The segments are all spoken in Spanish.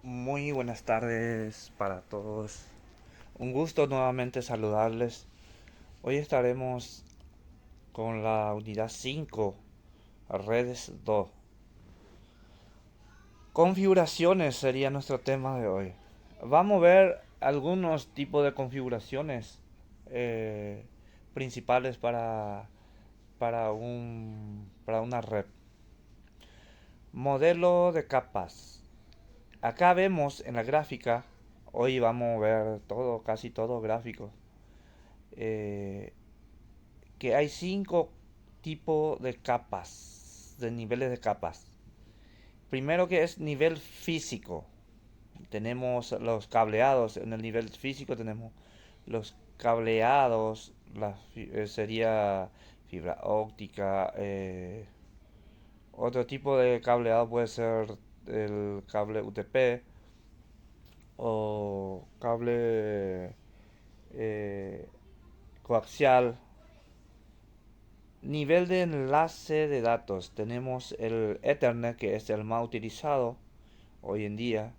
Muy buenas tardes para todos. Un gusto nuevamente saludarles. Hoy estaremos con la unidad 5, redes 2. Configuraciones sería nuestro tema de hoy. Vamos a ver algunos tipos de configuraciones eh, principales para una red. Modelo de capas. Acá vemos en la gráfica, hoy vamos a ver todo, casi todo gráfico, eh, que hay cinco tipos de capas, de niveles de capas. Primero que es nivel físico. Tenemos los cableados. En el nivel físico tenemos los cableados. Sería fibra óptica. Otro tipo de cableado puede ser el cable UTP o cable coaxial. Nivel de enlace de datos. Tenemos el Ethernet, que es el más utilizado hoy en día.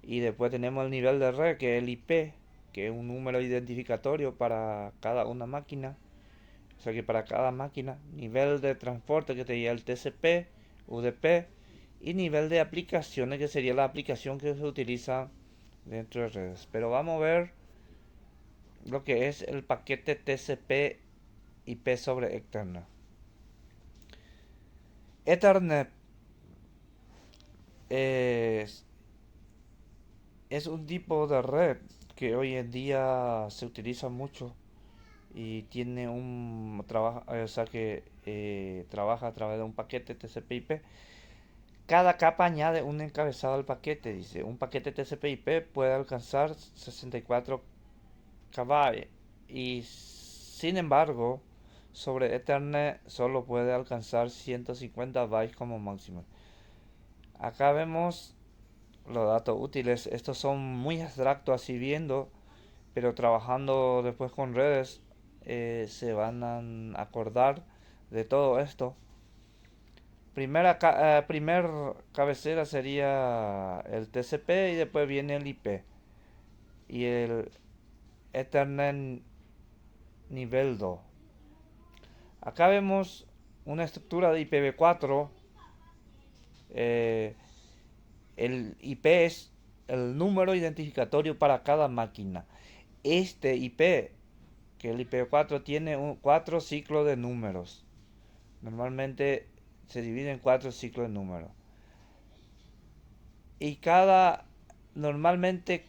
Y después tenemos el nivel de red, que es el IP, que es un número identificatorio para cada una máquina. O sea que para cada máquina. Nivel de transporte, que sería el TCP, UDP. Y nivel de aplicaciones, que sería la aplicación que se utiliza dentro de redes. Pero vamos a ver lo que es el paquete TCP IP sobre Ethernet. Ethernet es, es un tipo de red que hoy en día se utiliza mucho y tiene un trabajo, o sea que trabaja a través de un paquete TCP/IP. Cada capa añade un encabezado al paquete. Dice, un paquete TCP/IP puede alcanzar 64 kb y sin embargo sobre Ethernet solo puede alcanzar 150 bytes como máximo. Acá vemos los datos útiles. Estos son muy abstractos así viendo, pero trabajando después con redes se van a acordar de todo esto. Primer cabecera sería el TCP y después viene el IP y el Ethernet nivel 2. Acá vemos una estructura de IPv4. eh, el IP es el número identificatorio para cada máquina. Este IP, que el IPv4 tiene cuatro ciclos de números. Normalmente se divide en cuatro ciclos de números. Y normalmente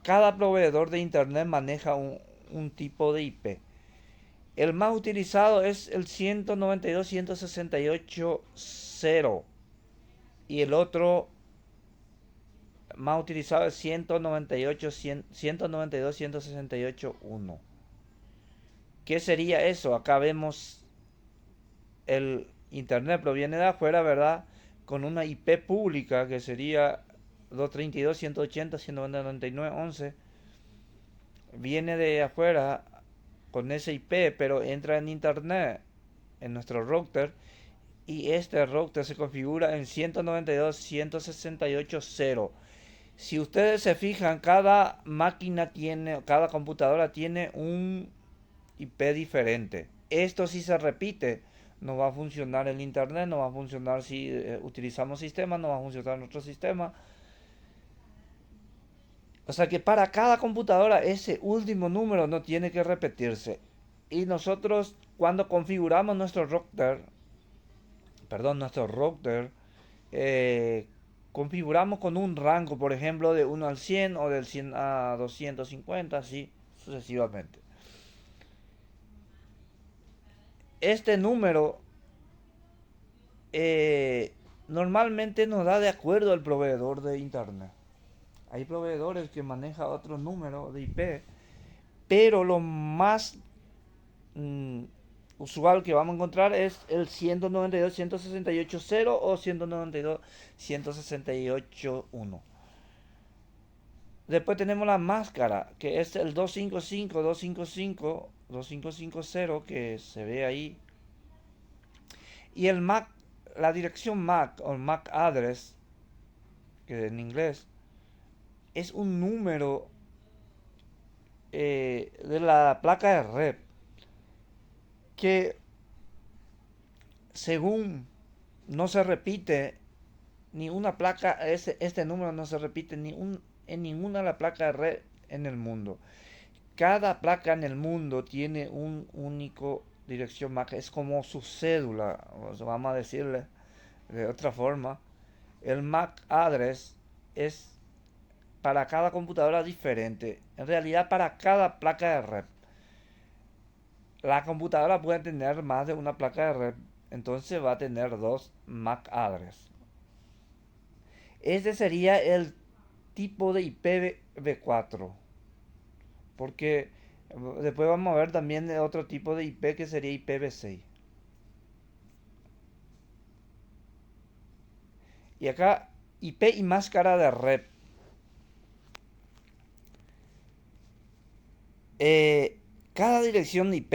cada proveedor de internet maneja un tipo de IP. El más utilizado es el 192.168.0 y el otro más utilizado es 192.168.1. ¿Qué sería eso? Acá vemos el internet proviene de afuera, ¿verdad? Con una IP pública que sería 232.180.199.11. Viene de afuera con ese IP, pero entra en internet en nuestro router y este router se configura en 192.168.0. Si ustedes se fijan, cada máquina tiene, cada computadora tiene un IP diferente. Esto si se repite, no va a funcionar el internet, no va a funcionar si utilizamos sistemas, no va a funcionar nuestro sistema. O sea que para cada computadora ese último número no tiene que repetirse. Y nosotros cuando configuramos nuestro router, eh, configuramos con un rango, por ejemplo, de 1 al 100 o del 100 a 250, así sucesivamente. Este número eh, normalmente nos da de acuerdo al proveedor de internet. Hay proveedores que manejan otro número de IP, pero lo más mm, usual que vamos a encontrar es el 192.168.0 o 192.168.1. Después tenemos la máscara, que es el 255.255.255.0 que se ve ahí. Y el MAC, la dirección MAC o MAC address, que en inglés, es un número de la placa de red que según no se repite ni una placa, este número no se repite en ninguna de las placas de red en el mundo. Cada placa en el mundo tiene un único dirección MAC, es como su cédula, vamos a decirle de otra forma. El MAC address es para cada computadora diferente. En realidad, para cada placa de red. La computadora puede tener más de una placa de red, entonces va a tener dos MAC address. Este sería el tipo de IPv4, porque después vamos a ver también otro tipo de IP que sería IPv6. Y acá IP y máscara de red. Cada dirección IP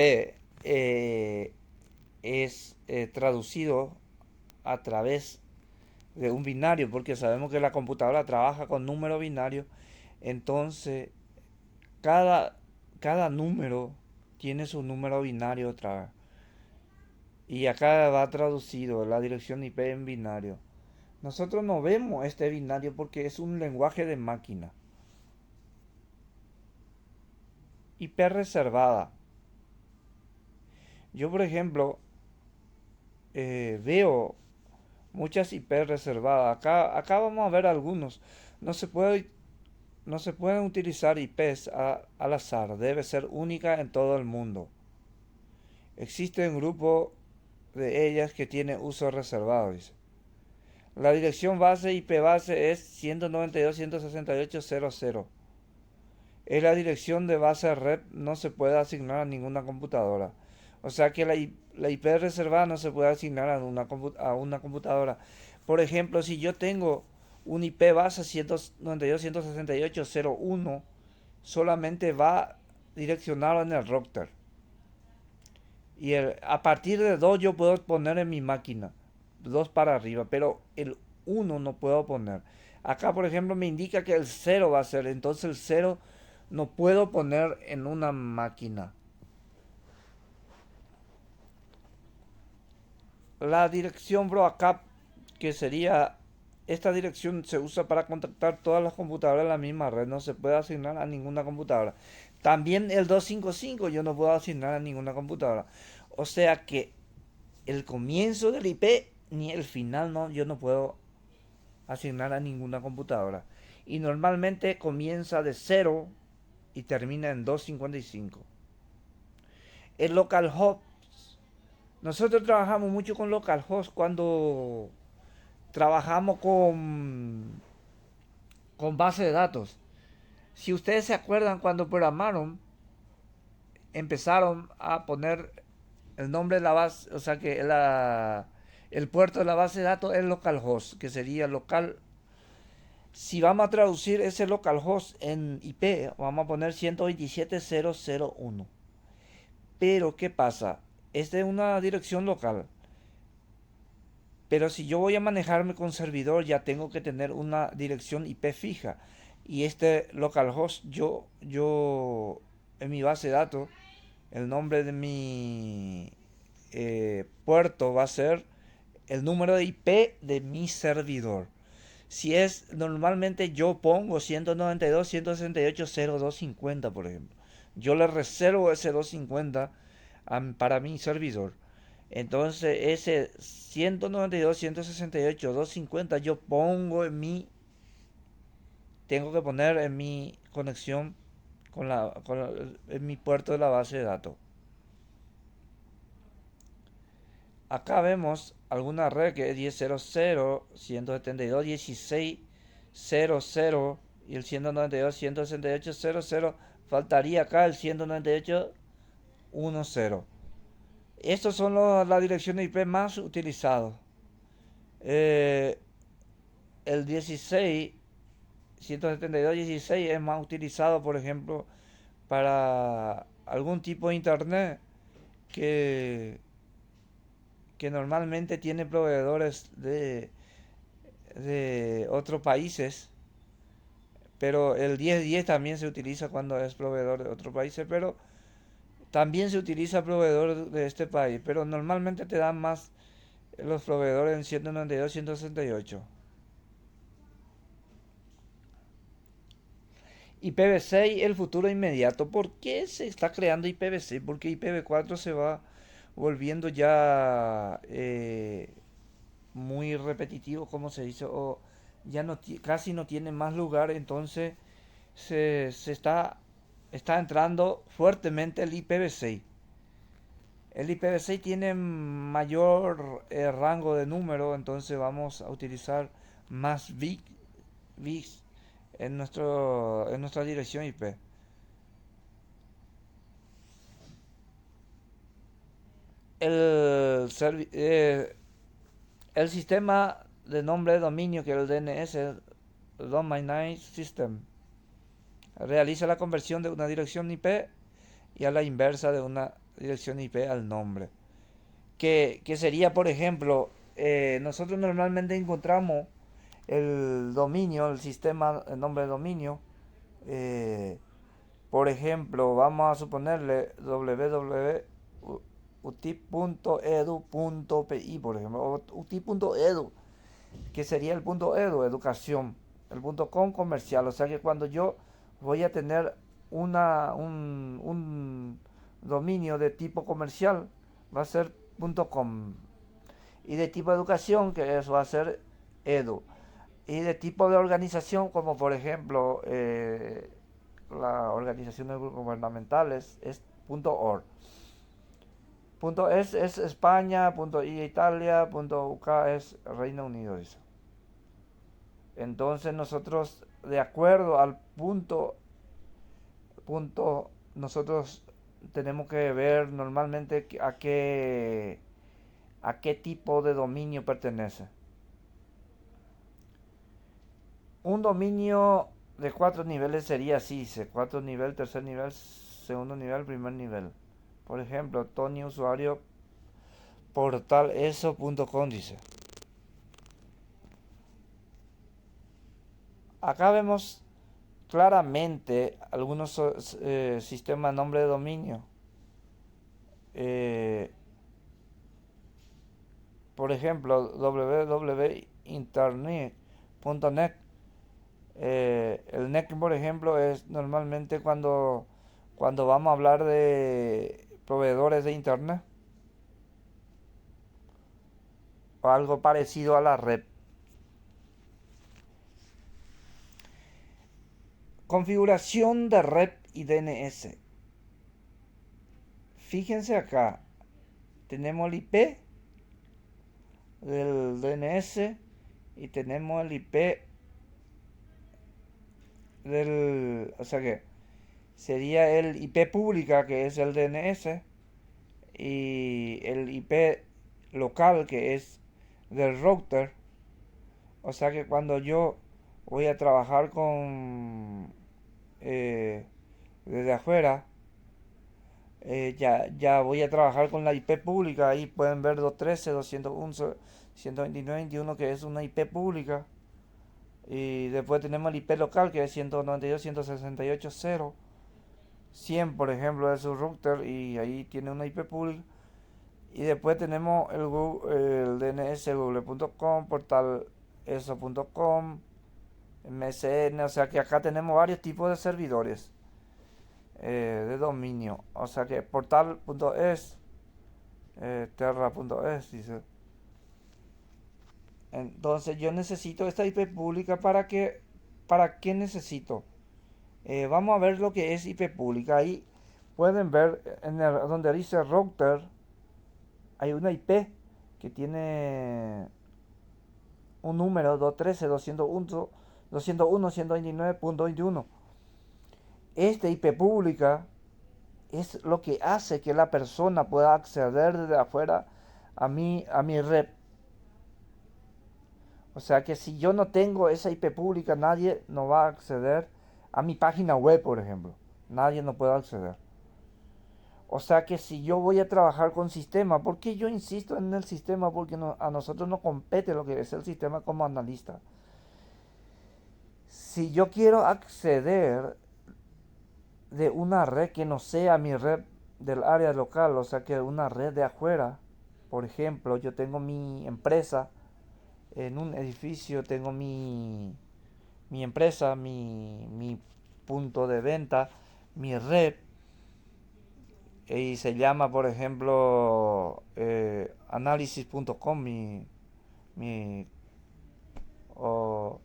es traducido a través de un binario, porque sabemos que la computadora trabaja con números binarios. Entonces, cada, cada número tiene su número binario otra vez. Y acá va traducido la dirección IP en binario. Nosotros no vemos este binario porque es un lenguaje de máquina. IP reservada. Yo, por ejemplo, veo muchas IP reservadas. Acá vamos a ver algunos. No se puede, no se pueden utilizar IPs al azar. Debe ser única en todo el mundo. Existe un grupo de ellas que tiene uso reservado, dice. La dirección base IP base es 192.168.0.0. Es la dirección de base red, no se puede asignar a ninguna computadora. O sea que la IP reservada no se puede asignar a una computadora. Por ejemplo, si yo tengo un IP base 192.168.0.1, solamente va direccionado en el router. Y a partir de 2 yo puedo poner en mi máquina. 2 para arriba, pero el uno no puedo poner. Acá, por ejemplo, me indica que el cero va a ser. Entonces el cero no puedo poner en una máquina. La dirección broadcast, que sería... Esta dirección se usa para contactar todas las computadoras en la misma red. No se puede asignar a ninguna computadora. También el 255 yo no puedo asignar a ninguna computadora. O sea que el comienzo del IP ni el final no, yo no puedo asignar a ninguna computadora. Y normalmente comienza de cero y termina en 255. El localhost. Nosotros trabajamos mucho con localhost cuando trabajamos con base de datos. Si ustedes se acuerdan cuando programaron, empezaron a poner el nombre de la base, o sea que el puerto de la base de datos es localhost, que sería local. Si vamos a traducir ese localhost en IP, vamos a poner 127.0.0.1. Pero, ¿qué pasa? Esta es una dirección local. Pero si yo voy a manejarme con servidor, ya tengo que tener una dirección IP fija. Y este localhost, yo en mi base de datos, el nombre de mi puerto va a ser el número de IP de mi servidor. Si es, normalmente yo pongo 192.168.0.250, por ejemplo. Yo le reservo ese 250 para mi servidor. Entonces ese 192.168.250 yo pongo tengo que poner en mi conexión en mi puerto de la base de datos. Acá vemos alguna red que es 10.00, 172.16.00 y el 192.168.00. Faltaría acá el 198.10. Estos son las direcciones IP más utilizadas. Eh, el 16, 172.16 es más utilizado, por ejemplo, para algún tipo de internet que, que normalmente tiene proveedores de otros países, pero el 1010 también se utiliza cuando es proveedor de otros países, pero también se utiliza proveedor de este país, pero normalmente te dan más los proveedores en 192, 168. IPv6, el futuro inmediato. ¿Por qué se está creando IPv6? Porque IPv4 se va volviendo ya muy repetitivo, como se dice, o ya no casi no tiene más lugar, entonces se está entrando fuertemente el IPv6. El IPv6 tiene mayor rango de número, entonces vamos a utilizar más bits en nuestra dirección IP. El, el sistema de nombre de dominio, que es el DNS, Domain Name System, realiza la conversión de una dirección IP y a la inversa de una dirección IP al nombre. Que sería, por ejemplo, nosotros normalmente encontramos el dominio, el sistema, el nombre de dominio. eh, por ejemplo, vamos a suponerle www.utip.edu.pi, por ejemplo, o utip.edu, que sería el punto edu, educación, el punto com comercial. O sea que cuando yo voy a tener un dominio de tipo comercial, va a ser punto com. Y de tipo educación, que eso va a ser edu. Y de tipo de organización, como por ejemplo las organizaciones gubernamentales, es .org. Punto es España, punto I Italia, punto UK es Reino Unido. Dice. Entonces nosotros, de acuerdo al punto, nosotros tenemos que ver normalmente a qué tipo de dominio pertenece. Un dominio de 4 niveles sería así, 4 nivel, tercer nivel, segundo nivel, primer nivel. Por ejemplo, Tony usuario portaleso.com dice. Acá vemos claramente algunos sistemas de nombre de dominio. Eh, por ejemplo, www.internet.net. El NEC, por ejemplo, es normalmente cuando vamos a hablar de proveedores de Internet o algo parecido a la red. Configuración de red y DNS. Fíjense acá, tenemos el IP del DNS y tenemos el IP o sea que sería el IP pública, que es el DNS, y el IP local, que es del router. O sea que cuando yo voy a trabajar con desde afuera, ya voy a trabajar con la IP pública. Ahí pueden ver 213, 211, 129, 21, que es una IP pública. Y después tenemos el IP local, que es 192, 168, 0. 100, por ejemplo, es su router y ahí tiene una IP pública. Y después tenemos el DNS google.com, portal eso.com, MSN. O sea que acá tenemos varios tipos de servidores de dominio. O sea que portal.es, terra.es, dice. Entonces yo necesito esta IP pública ¿para qué necesito? Vamos a ver lo que es IP pública. Ahí pueden ver donde dice router, hay una IP que tiene un número 213, 201, 201, 129.21. Esta IP pública es lo que hace que la persona pueda acceder desde afuera a mi red. O sea que si yo no tengo esa IP pública, nadie no va a acceder a mi página web, por ejemplo. Nadie no puede acceder. O sea que si yo voy a trabajar con sistema, ¿por qué yo insisto en el sistema? Porque a nosotros nos compete lo que es el sistema como analista. Si yo quiero acceder de una red que no sea mi red del área local, o sea que una red de afuera, por ejemplo, yo tengo mi empresa en un edificio, tengo mi empresa, mi punto de venta, mi red, y se llama, por ejemplo, análisis.com, mi o,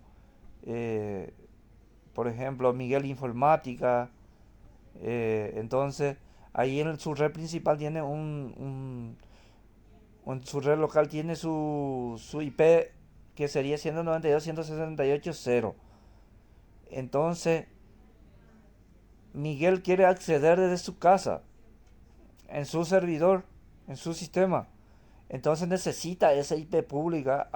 eh, por ejemplo, Miguel Informática. Entonces, ahí en su red principal tiene en su red local tiene su IP que sería 192.168.0. Entonces, Miguel quiere acceder desde su casa, en su servidor, en su sistema. Entonces necesita esa IP pública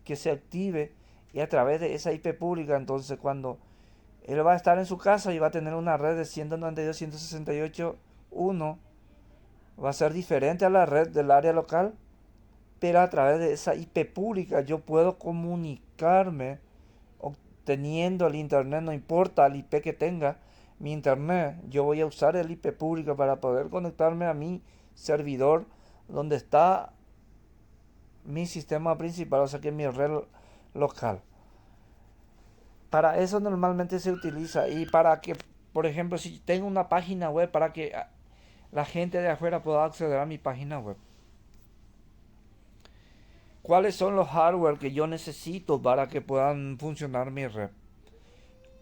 que se active, y a través de esa IP pública, entonces cuando él va a estar en su casa y va a tener una red de 192.168.1, va a ser diferente a la red del área local, pero a través de esa IP pública yo puedo comunicarme obteniendo el internet, no importa el IP que tenga mi internet, yo voy a usar el IP pública para poder conectarme a mi servidor donde está mi sistema principal, o sea que mi red local. Para eso normalmente se utiliza, y para que, por ejemplo, si tengo una página web, para que la gente de afuera pueda acceder a mi página web. ¿Cuáles son los hardware que yo necesito para que puedan funcionar mi red?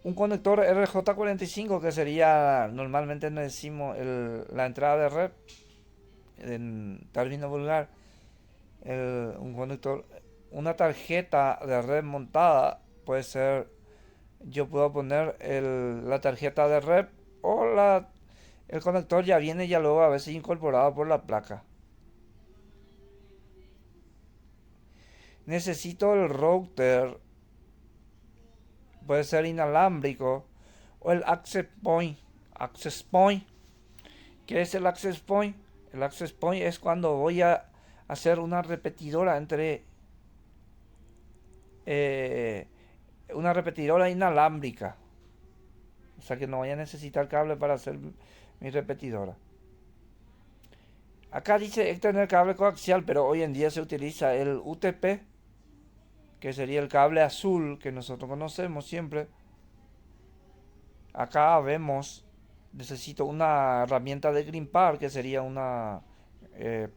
Un conector RJ45, que sería, normalmente decimos, la entrada de red, en término vulgar. Un conector, una tarjeta de red montada, puede ser, yo puedo poner la tarjeta de red, o el conector ya viene ya luego a veces incorporado por la placa. Necesito el router, puede ser inalámbrico, o el access point. Access point. ¿Qué es el access point? El access point es cuando voy a hacer una repetidora eh, una repetidora inalámbrica. O sea que no voy a necesitar cable para hacer mi repetidora. Acá dice extender cable coaxial, pero hoy en día se utiliza el UTP, que sería el cable azul que nosotros conocemos siempre. Acá vemos, necesito una herramienta de grimpar, que sería una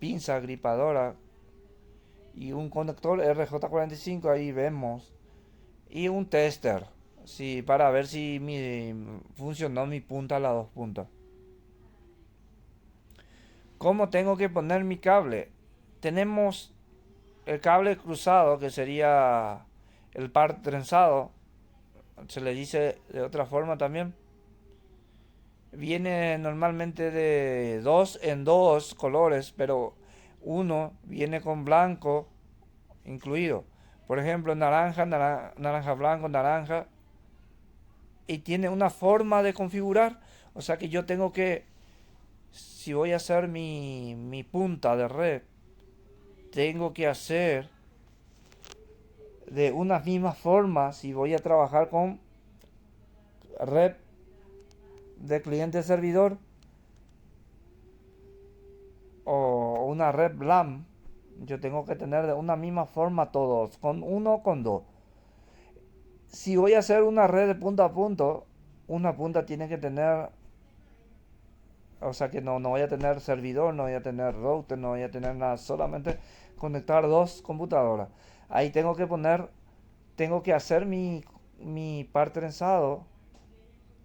pinza gripadora, y un conector RJ45, ahí vemos, y un tester, sí, para ver si funcionó mi punta, las dos puntas. ¿Cómo tengo que poner mi cable? Tenemos el cable cruzado, que sería el par trenzado, se le dice de otra forma también. Viene normalmente de dos en dos colores, pero uno viene con blanco incluido. Por ejemplo, naranja, naranja blanco, naranja. Y tiene una forma de configurar. O sea que yo tengo que, si voy a hacer mi punta de red, tengo que hacer de unas mismas formas si voy a trabajar con red de cliente-servidor o una red LAN. Yo tengo que tener de una misma forma todos, con uno o con dos. Si voy a hacer una red de punto a punto, una punta tiene que tener, o sea que no voy a tener servidor, no voy a tener router, no voy a tener nada, solamente conectar dos computadoras. Ahí tengo que hacer mi par trenzado,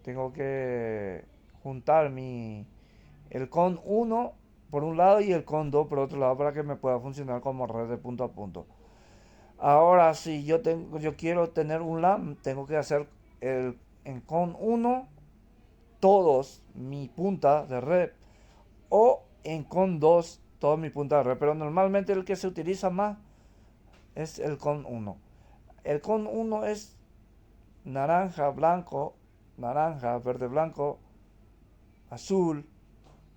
tengo que juntar el con 1 por un lado y el con 2 por otro lado, para que me pueda funcionar como red de punto a punto. Ahora, si yo quiero tener un LAN, tengo que hacer en con 1 todos mi punta de red, o en con 2 toda mi punta de red, pero normalmente el que se utiliza más es el con 1. El con 1 es naranja, blanco, naranja, verde, blanco, azul,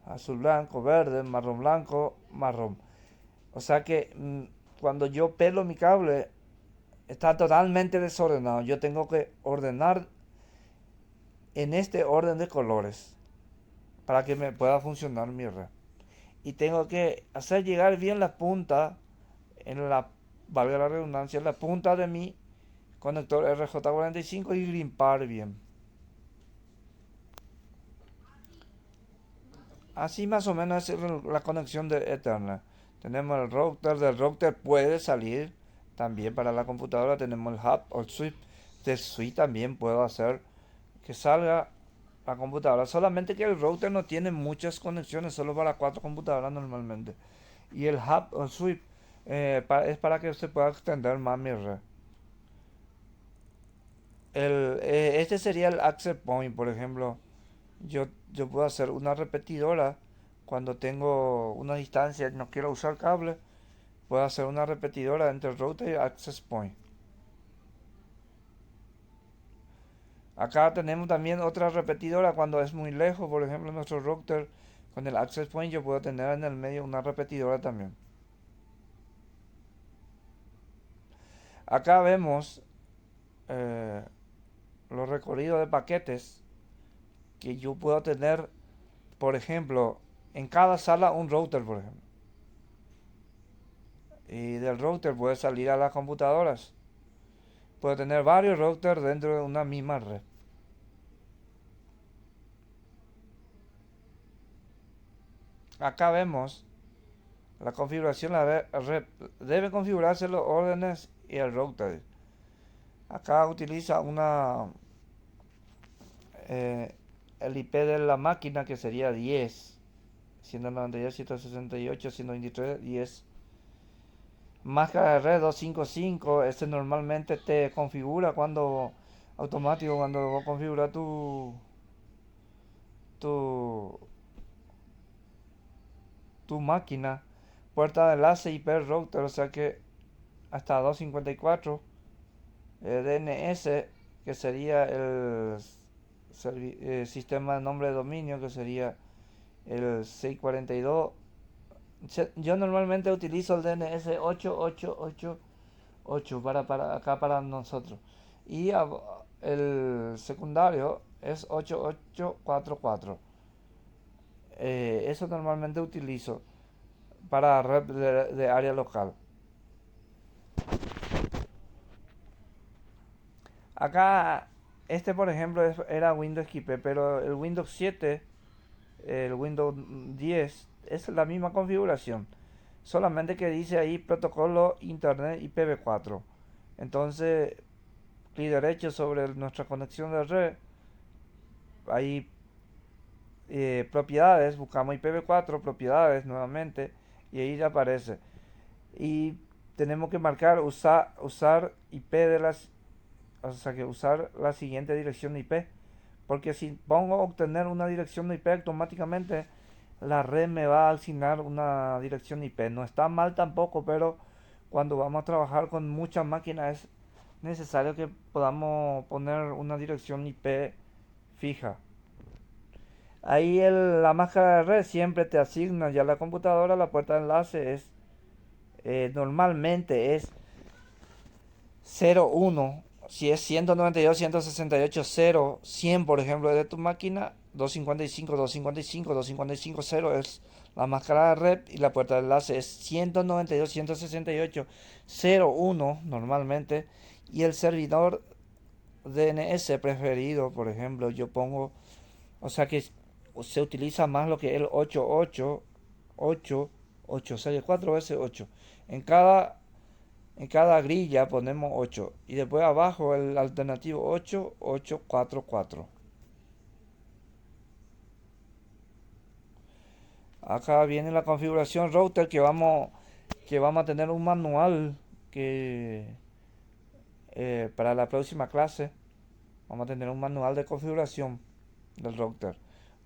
azul, blanco, verde, marrón, blanco, marrón. O sea que cuando yo pelo mi cable, está totalmente desordenado. Yo tengo que ordenar en este orden de colores para que me pueda funcionar mi red. Y tengo que hacer llegar bien la punta, en la, valga la redundancia, en la punta de mi conector RJ45 y grimpar bien. Así más o menos es la conexión de Ethernet. Tenemos el router, del router puede salir también para la computadora. Tenemos el hub o el switch. Del switch también puedo hacer que salga la computadora. Solamente que el router no tiene muchas conexiones, solo para 4 computadoras normalmente. Y el hub o switch es para que se pueda extender más mi red. Este sería el access point, por ejemplo. Yo puedo hacer una repetidora cuando tengo una distancia y no quiero usar cable. Puedo hacer una repetidora entre el router y access point. Acá tenemos también otra repetidora cuando es muy lejos. Por ejemplo, nuestro router con el access point yo puedo tener en el medio una repetidora también. Acá vemos eh, los recorridos de paquetes que yo puedo tener, por ejemplo, en cada sala un router, por ejemplo. Y del router puede salir a las computadoras. Puede tener varios routers dentro de una misma red. Acá vemos la configuración de la red. Debe configurarse los órdenes y el router. Acá utiliza el IP de la máquina que sería 10, 192, 168, 123, 10. Máscara de red 255, este normalmente te configura cuando automático cuando vos configuras tu, tu máquina. Puerta de enlace IP router, o sea que hasta 254. DNS, que sería el sistema de nombre de dominio, que sería el 642. Yo normalmente utilizo el DNS 8888 para acá para nosotros. Y el secundario es 8844. Eso normalmente utilizo para red de área local. Acá, este por ejemplo era Windows XP, pero el Windows 7, el Windows 10 es la misma configuración. Solamente que dice ahí protocolo Internet IPv4. Entonces, clic derecho sobre nuestra conexión de red. Ahí propiedades, buscamos IPv4, propiedades nuevamente. Y ahí ya aparece. Y tenemos que marcar usar IP de las, o sea que usar la siguiente dirección de IP. Porque si pongo obtener una dirección de IP automáticamente la red me va a asignar una dirección IP. No está mal tampoco, pero cuando vamos a trabajar con muchas máquinas es necesario que podamos poner una dirección IP fija. Ahí la máscara de red siempre te asigna ya la computadora, la puerta de enlace es normalmente es 01. Si es 192, 168, 0, 100 por ejemplo de tu máquina, 255, 255, 255, 0 es la máscara de red y la puerta de enlace es 192, 168, 01 normalmente. Y el servidor DNS preferido, por ejemplo, yo pongo, o sea que se utiliza más lo que es el 8888, o sea, 4 veces 8. En cada grilla ponemos 8 y después abajo el alternativo 8844. Acá viene la configuración router que vamos a tener un manual que para la próxima clase vamos a tener un manual de configuración del router.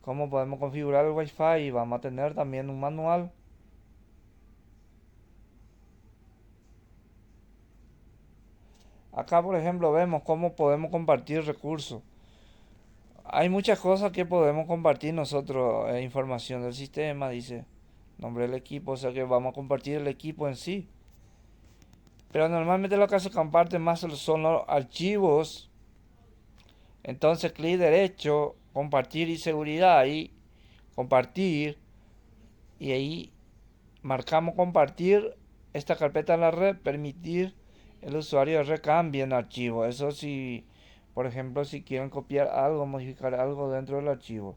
Cómo podemos configurar el Wi-Fi y vamos a tener también un manual. Acá por ejemplo vemos cómo podemos compartir recursos. Hay muchas cosas que podemos compartir nosotros, información del sistema, dice nombre del equipo, o sea que vamos a compartir el equipo en sí. Pero normalmente lo que se comparte más son los archivos. Entonces clic derecho, compartir y seguridad ahí, compartir. Y ahí marcamos compartir esta carpeta en la red, permitir el usuario recambie en archivo. Eso si, por ejemplo, si quieren copiar algo, modificar algo dentro del archivo.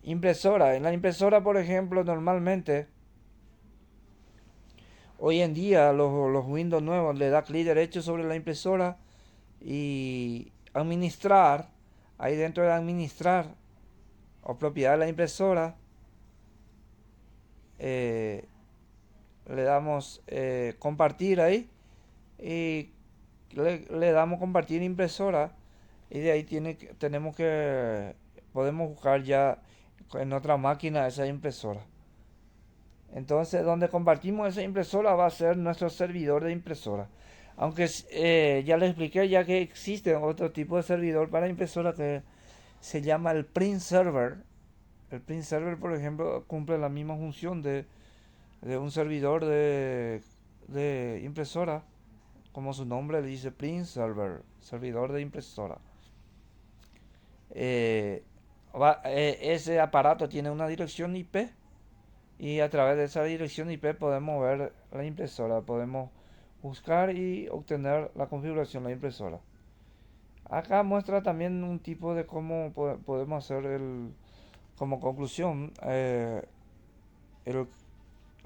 Impresora. En la impresora, por ejemplo, normalmente, hoy en día, los Windows nuevos le da clic derecho sobre la impresora y administrar. Ahí dentro de administrar o propiedad de la impresora, eh, le damos compartir ahí y le damos compartir impresora y de ahí tenemos que podemos buscar ya en otra máquina esa impresora. Entonces donde compartimos esa impresora va a ser nuestro servidor de impresora. Aunque ya les expliqué ya que existe otro tipo de servidor para impresora que se llama el print server. El print server, por ejemplo, cumple la misma función de un servidor de impresora, como su nombre le dice, print server, servidor de impresora. Eh, ese aparato tiene una dirección IP y a través de esa dirección IP podemos ver la impresora, podemos buscar y obtener la configuración de la impresora. Acá muestra también un tipo de cómo podemos hacer como conclusión el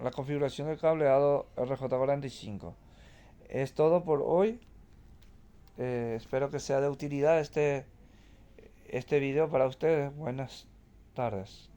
la configuración del cableado RJ45. Es todo por hoy. Espero que sea de utilidad este video para ustedes. Buenas tardes.